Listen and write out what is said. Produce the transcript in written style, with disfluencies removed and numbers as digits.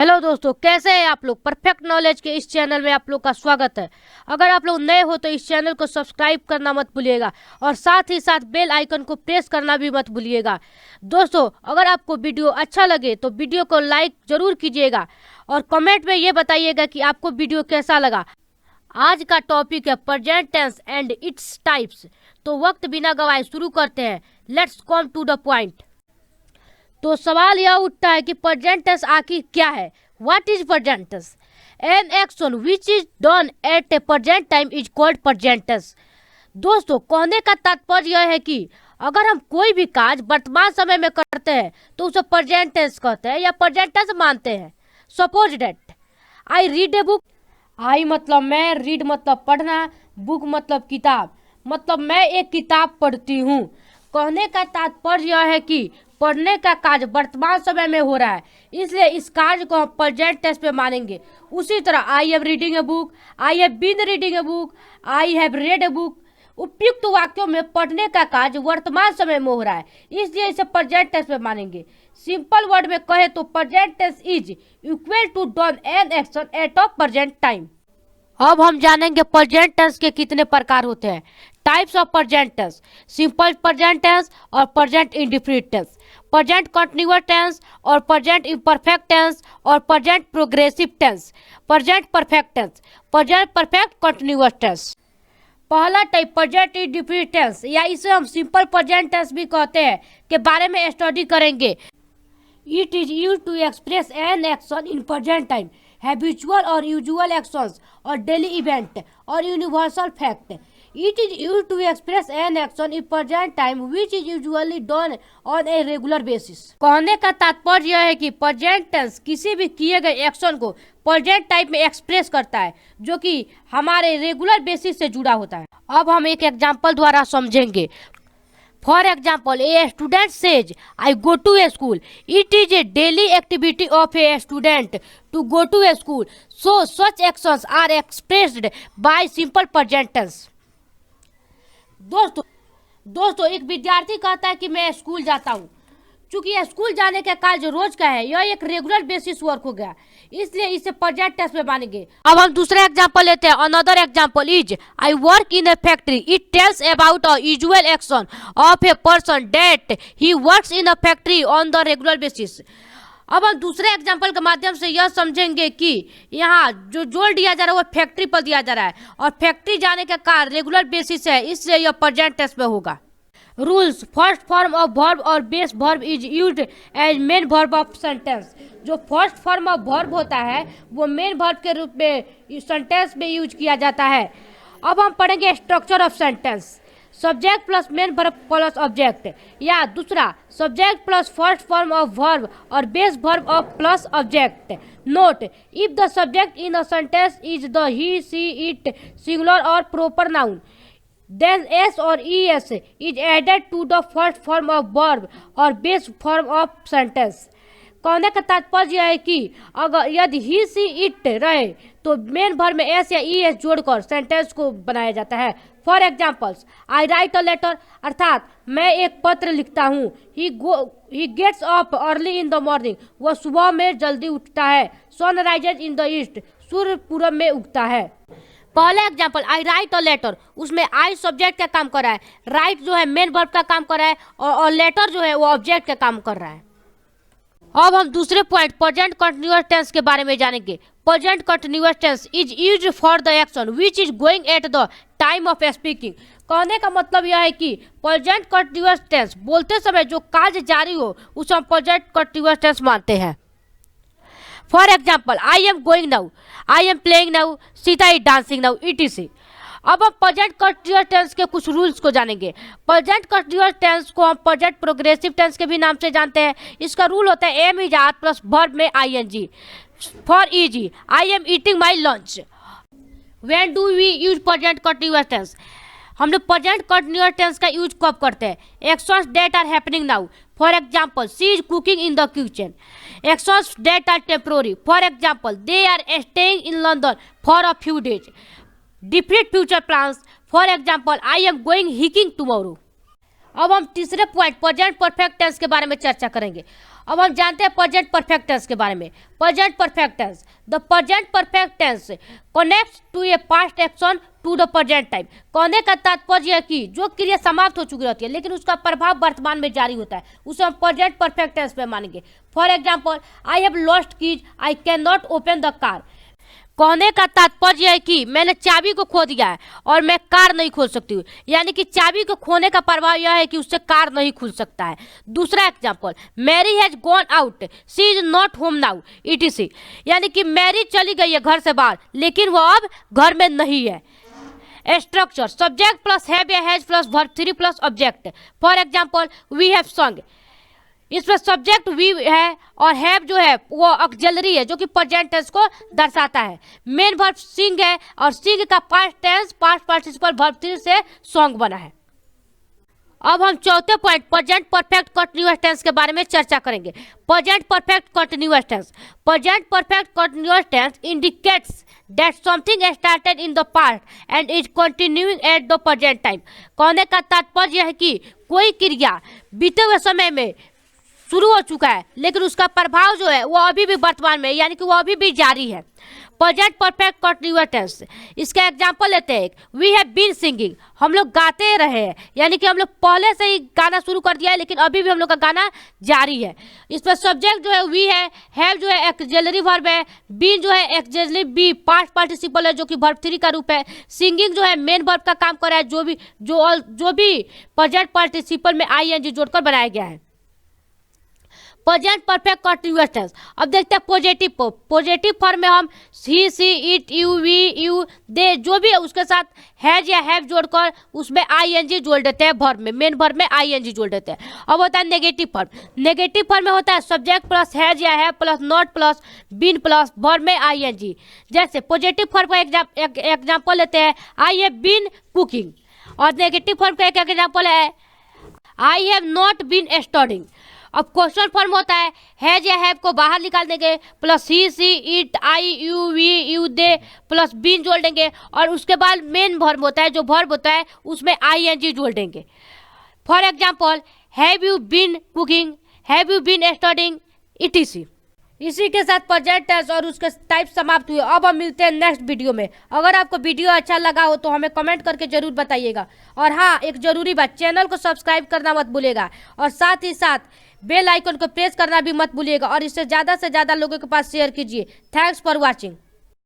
Hello दोस्तों, कैसे हैं आप लोग। परफेक्ट नॉलेज के इस चैनल में आप लोग का स्वागत है। अगर आप लोग नए हो तो इस चैनल को सब्सक्राइब करना मत भूलिएगा और साथ ही साथ बेल आइकन को प्रेस करना भी मत भूलिएगा। दोस्तों, अगर आपको वीडियो अच्छा लगे तो वीडियो को लाइक जरूर कीजिएगा और कमेंट में ये बताइएगा कि आपको वीडियो कैसा लगा। आज का टॉपिक है present tense and its types. तो वक्त बिना गवाए शुरू करते हैं। Let's come to the point. तो सवाल यह उठता है कि प्रेजेंट टेंस आखिर क्या है। What is present tense? An action which is done at a present time is called present tense. दोस्तों, कहने का तात्पर्य यह है कि अगर हम कोई भी कार्य वर्तमान समय में करते हैं तो उसे प्रेजेंट टेंस कहते हैं या प्रेजेंट टेंस मानते हैं। Suppose that I read a book. I मतलब मैं, रीड मतलब पढ़ना, बुक मतलब किताब, मतलब मैं एक किताब पढ़ती हूँ। कहने का तात्पर्य यह है कि पढ़ने का कार्य वर्तमान समय में हो रहा है, इसलिए इस कार्य को हम प्रेजेंट टेंस पे मानेंगे। उसी तरह I have reading a book, I have been reading a book, I have read a book. उपयुक्त वाक्यों में पढ़ने का कार्य वर्तमान समय में हो रहा है, इसलिए इसे प्रेजेंट टेंस में मानेंगे। सिंपल वर्ड में कहे तो present tense is equal to done an action at a present time. अब हम जानेंगे प्रेजेंट टेंस के कितने प्रकार होते हैं। Types of present tense: simple present tense और present indefinite tense, present continuous tense और प्रेजेंट इम्परफेक्ट टेंस और present progressive tense, present perfect tense, present perfect continuous tense. पहला टाइप प्रेजेंट इंडेफिनिट टेंस या इसे हम सिंपल प्रेजेंट टेंस भी कहते हैं के बारे में स्टडी करेंगे। It is used to express an action in present time, habitual और यूजुअल एक्शंस और डेली इवेंट और universal fact. It is used to express an action in present time which is usually done on a regular basis। कहने का तात्पर्य यह है कि present tense किसी भी किए गए एक्शन को प्रेजेंट टाइम में एक्सप्रेस करता है जो कि हमारे रेगुलर बेसिस से जुड़ा होता है। अब हम एक एग्जांपल द्वारा समझेंगे। For example, a student says I go to a school. It is a daily activity of a student to go to a school, so such actions are expressed by simple present tense. दोस्तों एक विद्यार्थी कहता है कि मैं school जाता हूँ। चूंकि यह स्कूल जाने का कार्य रोज का है, यह एक रेगुलर बेसिस वर्क हो गया, इसलिए इसे प्रेजेंट टेंस में मानेंगे। अब हम दूसरा एग्जांपल लेते हैं। Another example is I work in A factory. It tells about a usual action of a person that he works in a factory on the regular basis. अब हम दूसरे एग्जाम्पल के माध्यम से यह समझेंगे कि यहाँ जो जोड़ दिया जा रहा है वो फैक्ट्री पर दिया जा रहा है और फैक्ट्री जाने का कार्य रेगुलर बेसिस है, इसलिए यह प्रेजेंट टेंस में होगा। Rules: first form of verb और base verb is used as main verb of sentence. जो फर्स्ट फॉर्म ऑफ वर्ब होता है वो मेन वर्ब के रूप में सेंटेंस में यूज किया जाता है। अब हम पढ़ेंगे structure of sentence. Subject plus main verb plus object, या दूसरा subject plus first form of verb और base verb of plus object. Note: if the subject in a sentence is the he she it singular और proper noun, then s or es is added to the first form of verb और base form of sentence। कहने का तात्पर्य यह है कि अगर यदि ही सी इट रहे तो मेन वर्ब में एस या ई एस जोड़कर सेंटेंस को बनाया जाता है। For examples, I write a letter, अर्थात मैं एक पत्र लिखता हूँ। He gets up early in the morning, वह सुबह में जल्दी उठता है। Sun rises in the east, सूर्य पूरब में उगता है। पहला example I write a letter, उसमें आई सब्जेक्ट का काम कर रहा है, राइट जो है मेन वर्ब का काम कर रहा है और लेटर जो है वो ऑब्जेक्ट का काम कर रहा है। अब हम दूसरे पॉइंट प्रेजेंट कंटीन्यूअस टेंस के बारे में जानेंगे। Present continuous tense is used for the action which is going at the time of speaking. कहने का मतलब यह है कि प्रेजेंट कंटीन्यूअस टेंस बोलते समय जो कार्य जारी हो उसे हम प्रेजेंट कंटीन्यूअस टेंस मानते हैं। For example, I am going now, I am playing now, Sita is dancing now, etc। अब हम प्रेजेंट कंटीन्यूअस टेंस के कुछ रूल्स को जानेंगे। प्रेजेंट कंटीन्यूअस टेंस को हम प्रेजेंट प्रोग्रेसिव टेंस के भी नाम से जानते हैं। इसका रूल होता है am is are plus verb में ing। For easy, I am eating my lunch. When do we use present continuous tense? हम लोग प्रेजेंट कंटीन्यूअस टेंस का यूज कब करते हैं? Actions that are happening now. For example, she is cooking in the kitchen. Actions that are temporary. For example, they are staying in London for a few days. Different future plans. For example, I am going hiking tomorrow. अब हम तीसरे point present perfect tense के बारे में चर्चा करेंगे। अब हम जानते हैं प्रेजेंट परफेक्ट टेंस के बारे में। Present perfect tense, the present perfect tense connects to a past action to the present time. कहने का तात्पर्य है कि जो क्रिया समाप्त हो चुकी रहती है लेकिन उसका प्रभाव वर्तमान में जारी होता है, उसे हम प्रेजेंट परफेक्ट टेंस में मानेंगे। For example, I have lost keys, I can not open the car. कहने का तात्पर्य है कि मैंने चाबी को खो दिया है और मैं कार नहीं खोल सकती हूँ, यानी कि चाबी को खोने का प्रभाव यह है कि उससे कार नहीं खुल सकता है। दूसरा example, Mary has gone out, she is not home now, etc। यानी कि मैरी चली गई है घर से बाहर लेकिन वह अब घर में नहीं है। स्ट्रक्चर, सब्जेक्ट प्लस हैव या has plus verb 3 plus object. For example, we have sung, इसमें सब्जेक्ट वी है और हैव जो है वो ऑक्सिलरी है जो कि प्रेजेंट टेंस को दर्शाता है। मेन वर्ब सिंग है और सिंग का past tense past participle verb 3 से सॉन्ग बना है। अब हम चौथे point present perfect continuous tense के बारे में चर्चा करेंगे। Present perfect continuous tense, present perfect continuous tense indicates that something started in the past and is continuing at the present time। कहने का तात्पर्य है कि कोई क्रिया बीते हुए समय में शुरू हो चुका है लेकिन उसका प्रभाव जो है वो अभी भी वर्तमान में, यानी कि वो अभी भी जारी है। प्रेजेंट परफेक्ट कंटीन्यूअस टेंस, इसका एग्जांपल लेते हैं। वी हैव बीन सिंगिंग, हम लोग गाते रहे हैं, यानी कि हम लोग पहले से ही गाना शुरू कर दिया है लेकिन अभी भी हम लोग का गाना जारी है। इस पर सब्जेक्ट जो है वी है, हैव जो है ऑक्सिलरी वर्ब है, बीन जो है ऑक्सिलरी बी पास्ट पार्टिसिपल है जो कि वर्ब 3 का रूप है, सिंगिंग जो है मेन वर्ब का काम कर रहा है जो भी प्रेजेंट पार्टिसिपल में आईएनजी जोड़कर बनाया गया है। Present perfect continuous tense. अब देखते हैं पॉजिटिव। पॉजिटिव फॉर्म में हम he, she, it, you, we, you, they जो भी है उसके साथ हैज या हैव जोड़कर उसमें आईएनजी जोड़ देते हैं वर्ब में, मेन वर्ब में आईएनजी जोड़ देते हैं। अब होता है नेगेटिव फॉर्म। नेगेटिव फॉर्म में होता है सब्जेक्ट प्लस हैज या have plus not plus been plus verb में आईएनजी। जैसे पॉजिटिव फॉर्म का एग्जाम्पल लेते हैं, आई हैव बीन कुकिंग, और नेगेटिव फॉर्म का एक एग्जाम्पल है I have not been studying. अब क्वेश्चन फॉर्म होता है हैज या हैव को बाहर निकाल देंगे plus he, she, it, I, you, we, you, they plus been जोड़ देंगे और उसके बाद मेन वर्ब होता है, जो वर्ब होता है उसमें आईएनजी जोड़ देंगे। For example, have you been cooking, have you been studying, etc। इसी के साथ प्रेजेंट टेंस और उसके टाइप समाप्त हुए। अब हम मिलते हैं नेक्स्ट वीडियो में। अगर आपको वीडियो अच्छा लगा हो तो हमें कमेंट करके जरूर बताइएगा। और हाँ, एक जरूरी बात, चैनल को सब्सक्राइब करना मत भूलिएगा और साथ ही साथ बेल आइकन को प्रेस करना भी मत भूलिएगा और इसे ज़्यादा से ज़्यादा लोगों के पास शेयर कीजिए। Thanks for watching.